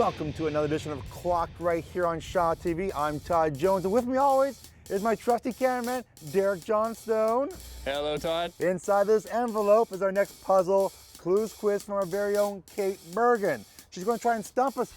Welcome to another edition of Clocked right here on Shaw TV. I'm Todd Jones, and with me always is my trusty cameraman, Derek Johnstone. Hello, Todd. Inside this envelope is our next puzzle clues quiz from our very own Kait Bergen. She's going to try and stump us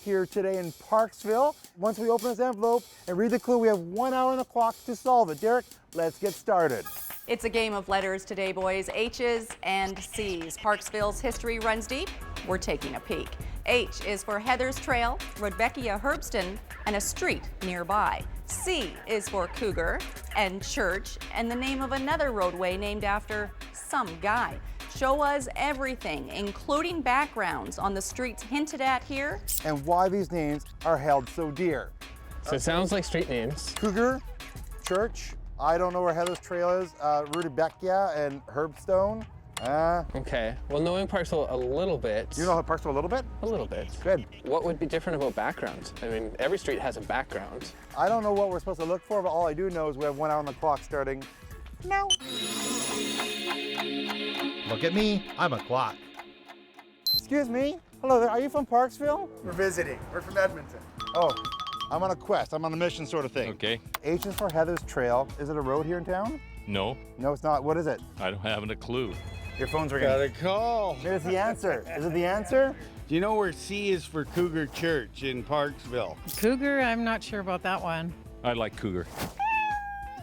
here today in Parksville. Once we open this envelope and read the clue, we have 1 hour on the clock to solve it. Derek, let's get started. It's a game of letters today, boys. H's and C's. Parksville's history runs deep. We're taking a peek. H is for Heather's Trail, Rudbeckia Herbston, and a street nearby. C is for Cougar and church, and the name of another roadway named after some guy. Show us everything, including backgrounds on the streets hinted at here. And why these names are held so dear. So it sounds like street names. Cougar, church, I don't know where Heather's Trail is, Rudbeckia and Herbstone. Okay. Well, knowing Parksville a little bit. You know Parksville a little bit? A little bit. Good. What would be different about background? I mean, every street has a background. I don't know what we're supposed to look for, but all I do know is we have 1 hour on the clock starting now. Look at me, I'm a clock. Excuse me. Hello there. Are you from Parksville? We're visiting. We're from Edmonton. Oh, I'm on a quest. I'm on a mission sort of thing. Okay. H is for Heather's Trail. Is it a road here in town? No, No, it's not. What is it? I don't have a clue. Your phone's ringing. Got a call. There's the answer. Is it the answer? Do you know where C is for Cougar Church in Parksville? Cougar, I'm not sure about that one. I like cougar.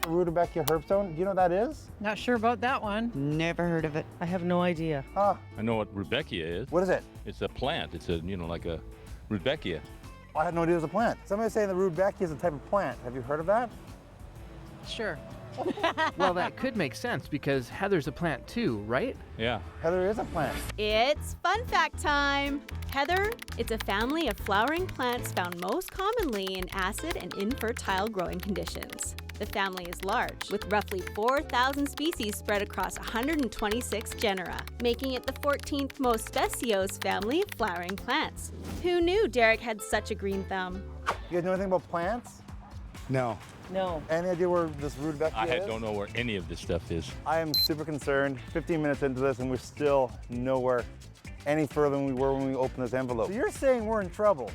Rudbeckia Herbstone. Do you know what that is? Not sure about that one. Never heard of it. I have no idea. Ah, I know what Rudbeckia is. what is it? It's a plant. It's a, like a Rudbeckia. I had no idea it was a plant. Somebody's saying that Rudbeckia is a type of plant. Have you heard of that? Sure. Well, that could make sense because Heather's a plant too, right? Yeah. Heather is a plant. It's fun fact time! Heather, it's a family of flowering plants found most commonly in acid and infertile growing conditions. The family is large, with roughly 4,000 species spread across 126 genera, making it the 14th most speciose family of flowering plants. Who knew Derek had such a green thumb? You guys know anything about plants? No. No. Any idea where this Rudbeckia is? don't know where any of this stuff is. I am super concerned. 15 minutes into this and we're still nowhere any further than we were when we opened this envelope. So you're saying we're in trouble.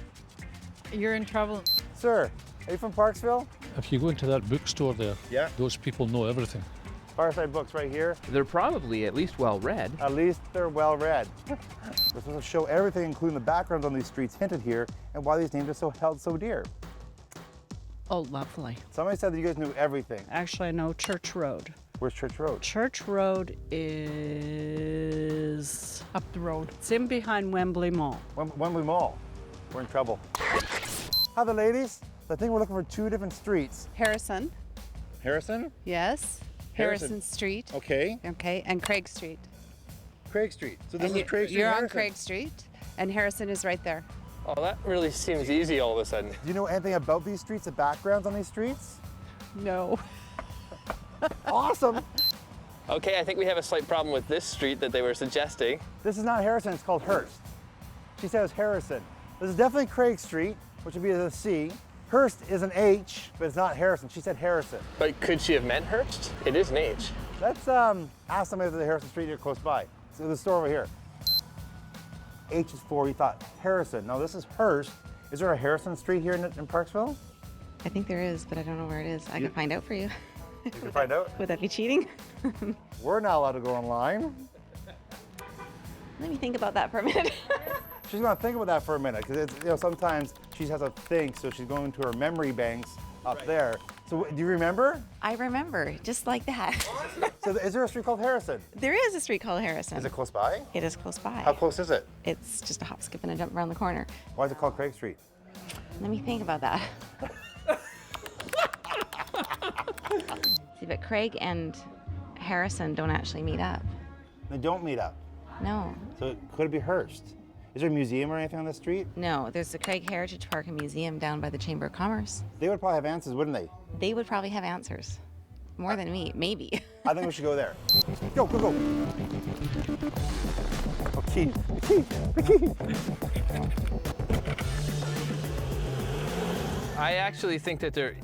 You're in trouble. Sir, are you from Parksville? If you go into that bookstore there, Yeah. those people know everything. Fireside Books right here. They're probably at least well read. At least they're well read. We're supposed to show everything, including the backgrounds on these streets hinted here and why these names are held so dear. Oh, lovely. Somebody said that you guys knew everything. Actually, I know Church Road. Where's Church Road? Church Road is Up the road. it's in behind Wembley Mall. Wembley Mall. We're in trouble. Hi, the ladies. I think we're looking for two different streets. Harrison, Harrison? yes. Harrison Street, Okay. okay, and Craig Street. Craig Street. So this And is Craig Street. You're on Harrison. Craig Street, and Harrison is right there. Oh, that really seems easy all of a sudden. Do you know anything about these streets, the backgrounds on these streets? No. Awesome. Okay, I think we have a slight problem with this street that they were suggesting. This is not Harrison, it's called Hearst. She says Harrison. This is definitely Craig Street, which would be a C. Hearst is an H, but it's not Harrison. She said Harrison. But could she have meant Hearst? It is an H. Let's ask somebody if there's a Harrison Street here close by. So the store over here. H is for, you thought, Harrison. No, this is Hearst. Is there a Harrison Street here in Parksville? I think there is, but I don't know where it is. I can find out for you. You can find out. Would that be cheating? We're not allowed to go online. Let me think about that for a minute. She's gonna think about that for a minute, because sometimes she has to think, so she's going to her memory banks up there. So do you remember? I remember, just like that. So is there a street called Harrison? There is a street called Harrison. Is it close by? It is close by. How close is it? It's just a hop, skip, and a jump around the corner. Why is it called Craig Street? Let me think about that. See, but Craig and Harrison don't actually meet up. They don't meet up. No. So could it be Hearst? Is there a museum or anything on this street? No, there's the Craig Heritage Park and Museum down by the Chamber of Commerce. They would probably have answers, wouldn't they? They would probably have answers. More than me, maybe. I think we should go there. Go, go, go. Oh, key, the key, the key. I actually think that there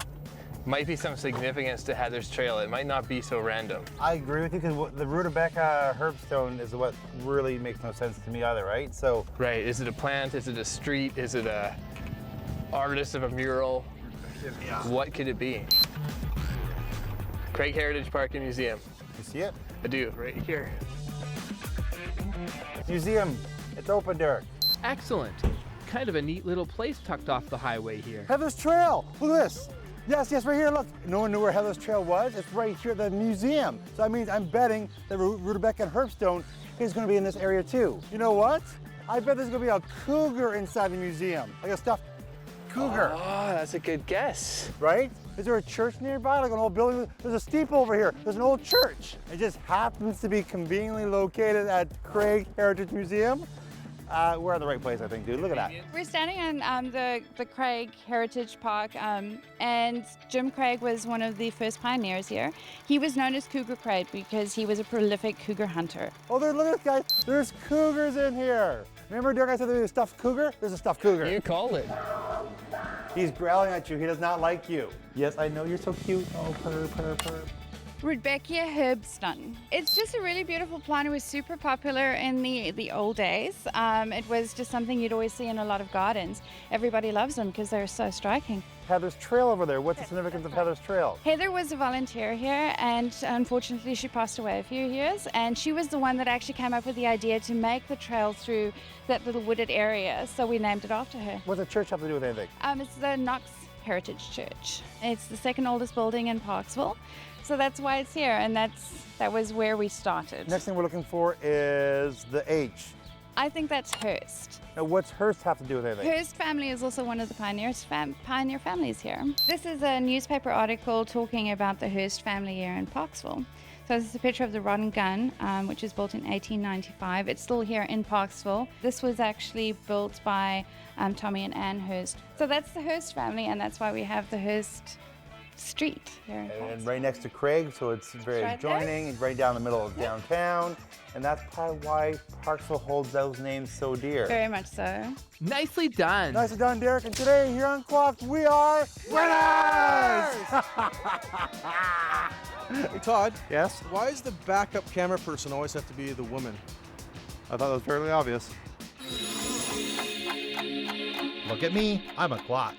might be some significance to Heather's Trail. It might not be so random. I agree with you because the Rudbeckia herbstone is what really makes no sense to me either, right? So, Right, is it a plant? Is it a street? Is it a artist of a mural? yeah. What could it be? Craig Heritage Park and Museum. You see it? I do, right here. Museum, it's open, Derek. Excellent. Kind of a neat little place tucked off the highway here. Heather's Trail, look at this. Yes, right here, look. No one knew where Heather's Trail was. It's right here at the museum. So that means I'm betting that Rudbeckia herbstone is gonna be in this area too. You know what? I bet there's gonna be a cougar inside the museum, like a stuffed cougar. Oh, that's a good guess. Right? Is there a church nearby, like an old building? There's a steeple over here. There's an old church. It just happens to be conveniently located at Craig Heritage Museum. We're at the right place, I think, dude. Look at that. We're standing on the Craig Heritage Park, and Jim Craig was one of the first pioneers here. He was known as Cougar Craig because he was a prolific cougar hunter. Oh, look at this, guys. There's cougars in here. Remember, Derek, I said there was a stuffed cougar? There's a stuffed cougar. You called it. He's growling at you. He does not like you. Yes, I know you're so cute. Oh, purr, purr, purr. Rudbeckia herbstone. It's just a really beautiful plant. It was super popular in the old days. It was just something you'd always see in a lot of gardens. Everybody loves them because they're so striking. Heather's Trail over there. What's the significance of Heather's Trail? Heather was a volunteer here, and unfortunately she passed away a few years, and she was the one that actually came up with the idea to make the trail through that little wooded area, so we named it after her. What's the church have to do with anything? It's the Knox Heritage Church. It's the second oldest building in Parksville, so that's why it's here, and that was where we started. Next thing we're looking for is the H. I think that's Hearst. Now, what's Hearst have to do with anything? Hearst family is also one of the pioneer families here. This is a newspaper article talking about the Hearst family here in Parksville. So this is a picture of the Rod and Gun, which was built in 1895. It's still here in Parksville. This was actually built by Tommy and Ann Hearst. So that's the Hearst family, and that's why we have the Hearst Street here in Parksville. And right next to Craig, so it's very Right adjoining. It's right down the middle of downtown. And that's probably why Parksville holds those names so dear. Very much so. Nicely done. Nicely done, Derek. And today here on Clocked, we are winners! Hey, Todd. Yes? Why does the backup camera person always have to be the woman? I thought that was fairly obvious. Look at me, I'm a clock.